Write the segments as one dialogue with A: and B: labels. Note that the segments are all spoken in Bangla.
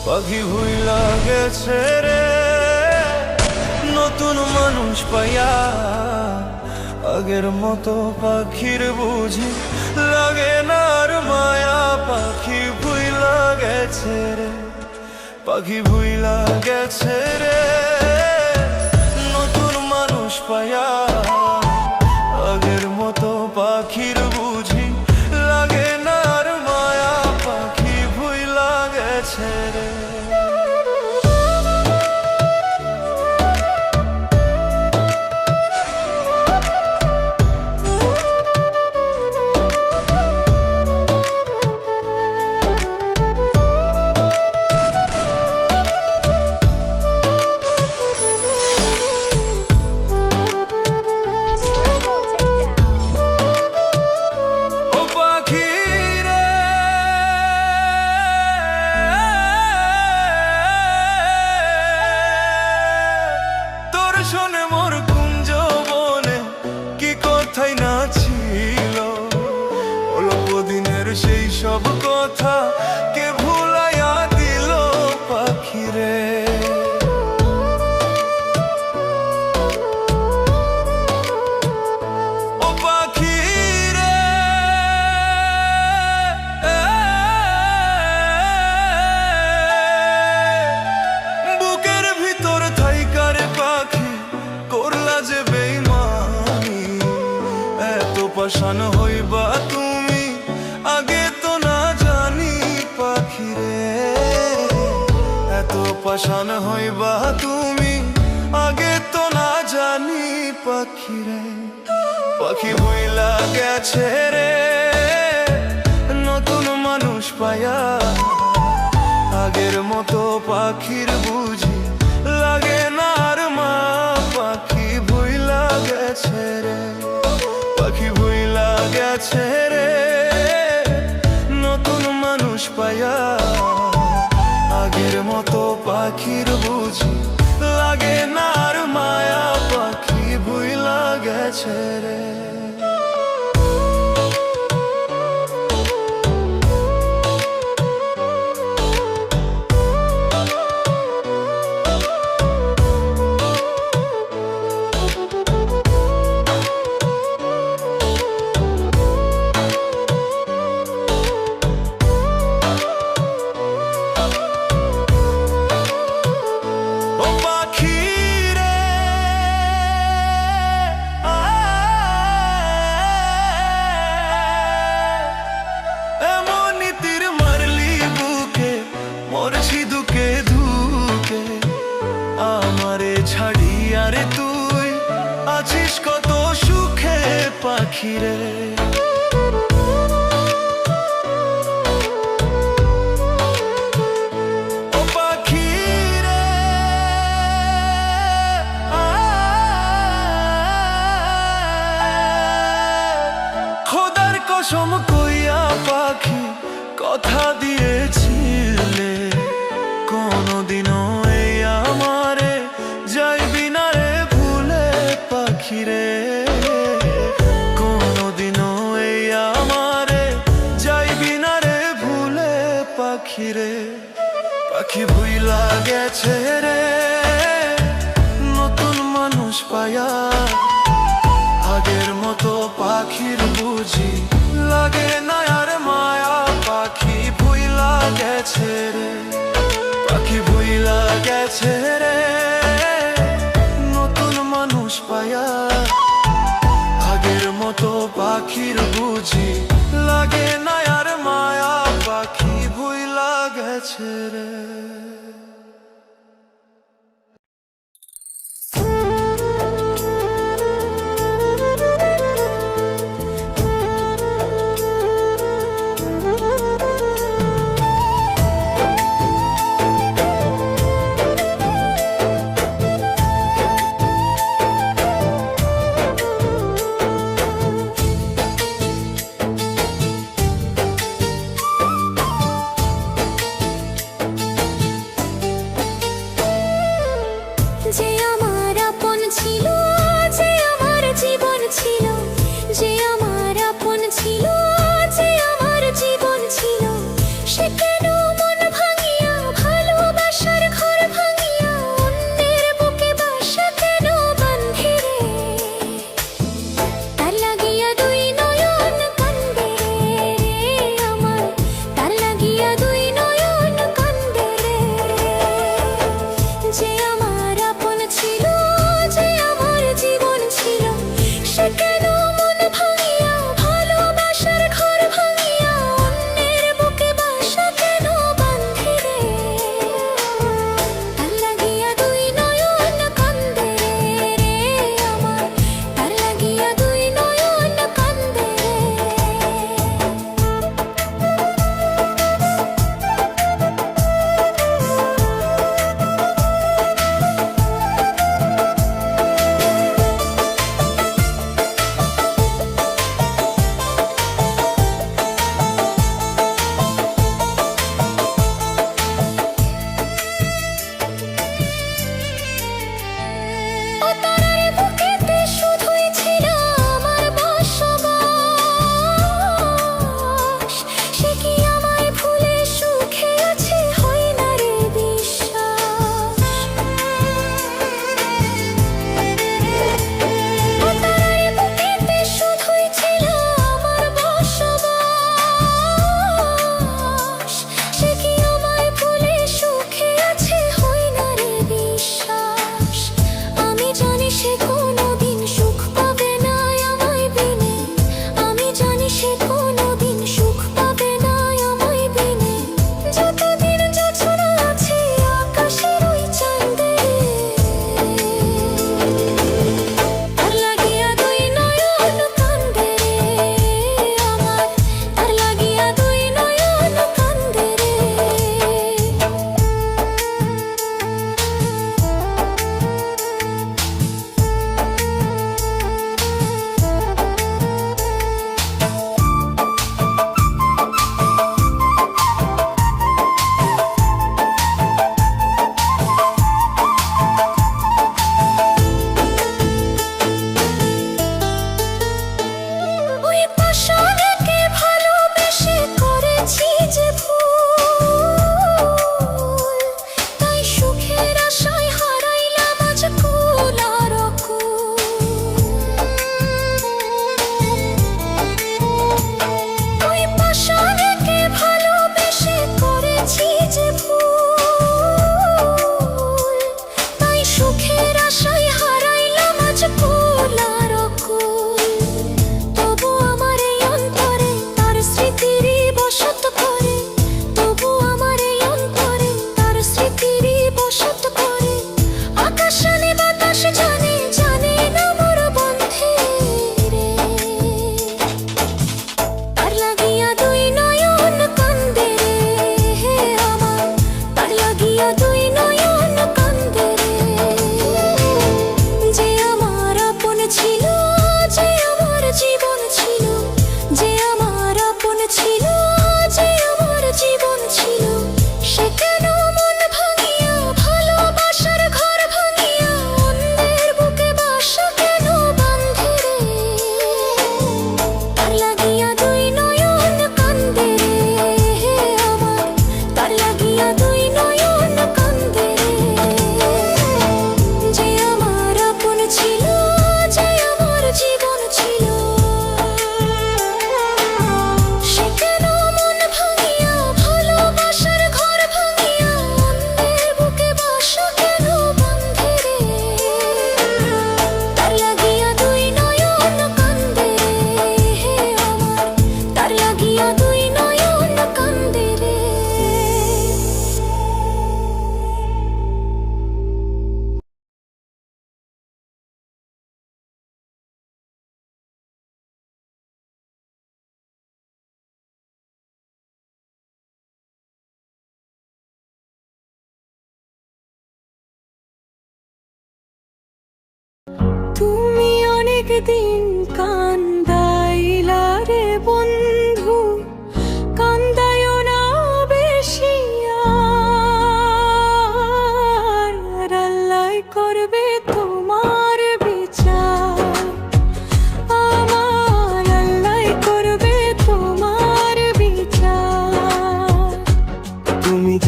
A: পাখি ভুইলা গেছে রে নতুন মানুষ পাইয়া। আগের মতো পাখির বুঝি লাগে না আর মায়া। পাখি ভুইলা গেছে রে, পাখি ভুইলা গেছে রে নতুন মানুষ পাইয়া। আগের মতো পাখির বুঝি লাগে না আর মায়া। পাখি ভুইলা গেছে রে। শোনে মোর কুঞ্জ বনে কি কথাই না ছিল, অল্প দিনের সেই সব কথা কে ভুলাইয়া দিল পাখিরে। ও পাখিরে বুকের ভিতর থাইকার পাখি করলা যে বেইমানি। এত পাষাণ হইবা তুমি আগে তো না জানি পাখিরে। এত পাষাণ হইবা তুমি আগে তো না জানি পাখিরে। পাখি ভুইলা গেছে রে নতুন মানুষ পায়া। আগের মতো পাখির বুঝি লাগে না আর মা। পাখি ভুইলা গেছে রে, পাখি ভুইলা গেছে রে নতুন মানুষ পায়া। আগের মতো পাখির বুঝি লাগে না আর মায়া। পাখি ভুইলা গেছে রে। আমারে ছাড়িয়া রে তুই আছিস কত সুখে পাখিরে। ও পাখিরে খোদার কসম কইয়া পাখি কথা দিয়েছিলে কোনদিনও এই আমারে যাইবি না রে ভুলে পাখিরে। কোনদিনও এই আমারে যাইবি না রে ভুলে পাখিরে। পাখি ভুইলা গেছে রে নতুন মানুষ পায়া। আগের মতো পাখির বুঝি লাগে না আর মায়া। পাখি ভুইলা গেছে রে, পাখি ভুইলা গেছে রে নতুন মানুষ পায়া। আগের মতো পাখির বুঝি লাগে না আর মায়া। পাখি ভুইলা গেছে রে।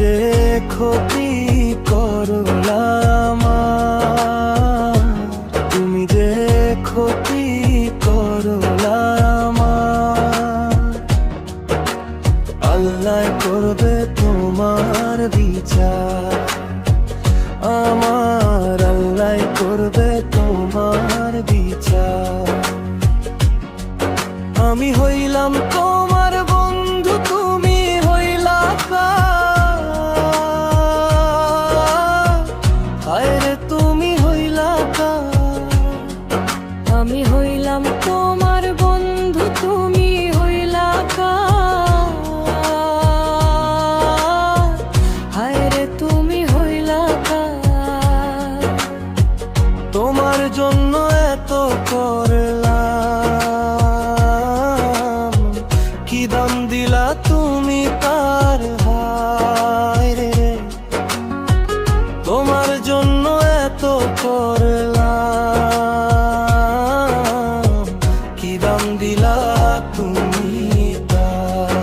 A: যে ক্ষতি করলা আমার, তুমি যে ক্ষতি করলা আমার, আল্লাহ করবে তোমার বিচার আমার, আল্লাহ করবে তোমার বিচার। আমি হইলাম তোমার বন্ধু, তুমি হইলা কার, হায় রে তুমি হইলা কার।
B: আমি হইলাম তোমার বন্ধু, তুমি হইলা কার, হায় রে তুমি হইলা কার।
A: তোমার জন্য এত করলাম, কি দাম দিলা তুমি তার, হায় রে তোমার জন্য এত করলাম, কি দাম দিলা তুমি তার।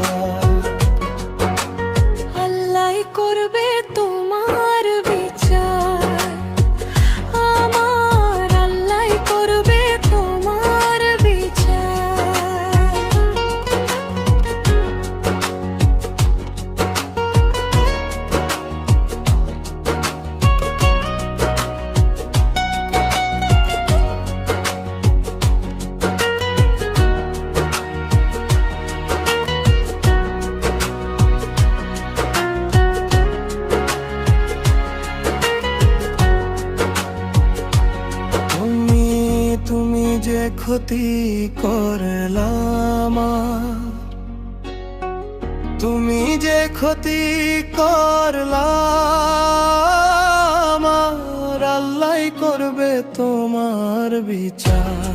B: আল্লাহ করবে তোমার বিচার আমার, আল্লাহ করবে তোমার বিচার।
A: তুমি যে ক্ষতি করলাম, তুমি যে ক্ষতি করলাম, আল্লাহ করবে তোমার বিচার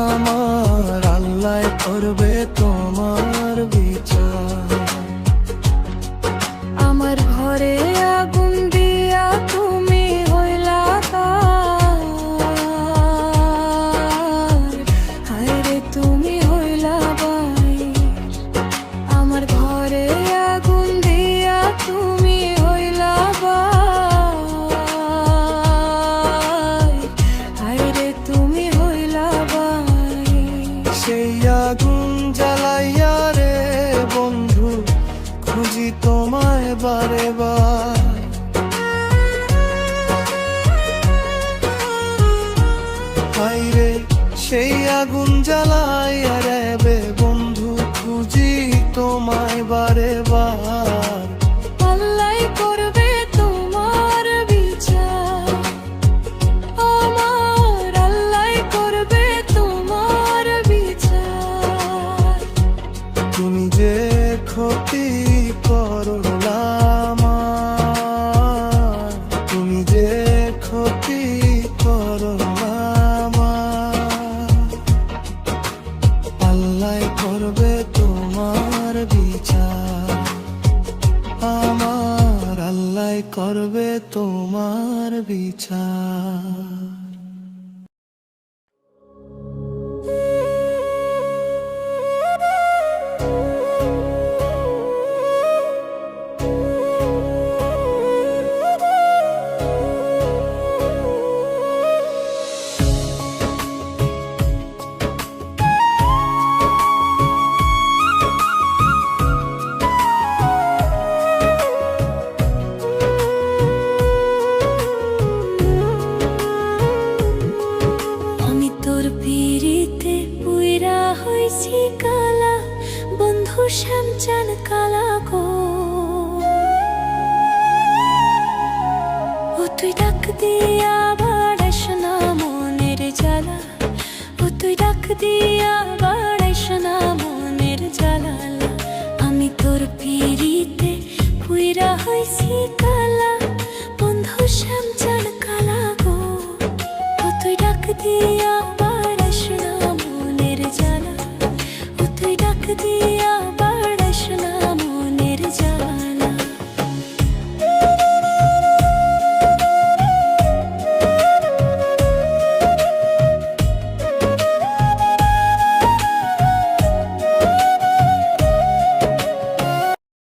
A: আমার, আল্লাহ করবে তোমার বিচার।
B: আমার ঘরে আগুন দিয়া তুমি হইলা কার, হায় রে তুমি হইলা বাইর। আমার ঘরে আগুন দিয়া তুমি হইলা বাইর, হায় রে তুমি হইলা বাইর।
A: সেই আগুন জ্বালাইয়া রে বন্ধু, খুঁজি তোমায় বারে বার। হায়রে সেই আগুন জ্বালাইয়া রে বন্ধু, খুঁজি তোমায় বারে বার।
B: আল্লাহ করবে তোমার বিচার আমার, আল্লাহ করবে তোমার বিচার।
A: তুমি যে ক্ষতি করলাম, তুমি যে ক্ষতি করলাম, আল্লাহ করবে তোমার বিচার আমার, আল্লাহ করবে তোমার বিচার।